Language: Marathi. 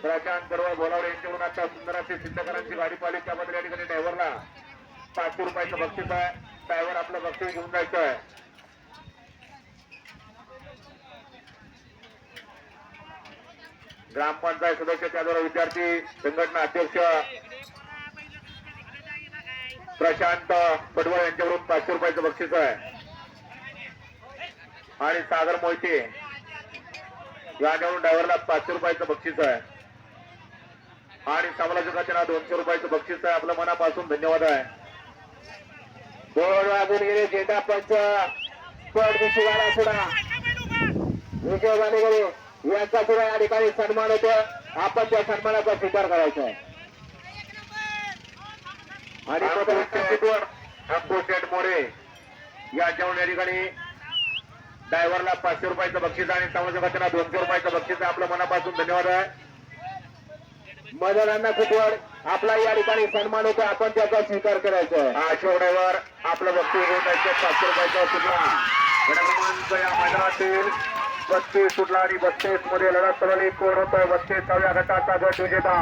प्रशांत बरोबर बोलावले यांच्याकडून आता सुंदर अशी सिद्धकरांची गाडी पाहिली त्याबद्दल या ठिकाणी ड्रायव्हरला 500 रुपयाचं बक्षीस आहे. ड्रायव्हर आपलं बक्षीस घेऊन जायचं आहे. ग्रामपंचायत सदस्य त्याद्वारे विद्यार्थी संघटना अध्यक्ष प्रशांत पडवळ यांच्याकडून 500 रुपयाचं बक्षीस आहे. आणि सागर मोहिते याच्याकडून ड्रायव्हरला 500 रुपयाचं बक्षीस आहे. आणि समालोचकाच्या 200 रुपयाचं बक्षीस आहे. आपल्या मनापासून धन्यवाद आहे. बोल वाजून गेले जेटा पंच पड विषयवाला सुद्धा विजय गाणेगरे यांचा सुद्धा या ठिकाणी सन्मान होतो. आपण त्या सन्मानाचा स्वीकार करायचा आहे. आणि अंकुश मोरे याच्यावरून या ठिकाणी ड्रायव्हरला 500 रुपयाचं बक्षीस आणि समालोचकाच्या 200 रुपयाचं बक्षीस आहे. आपल्या मनापासून धन्यवाद आहे. मदनांना कुटवड आपला या ठिकाणी सन्मान होतो. आपण त्याचा स्वीकार करायचा आहे. अशोक ड्रायव्हर आपलं बक्षीस घेऊन जायचं 500 रुपयाचा सुटला. क्रमांक या मैदानातील 32 सुटला आणि 32 मध्ये लढत चालली. कोण होतोय 32व्या गटाचा गट विजेता.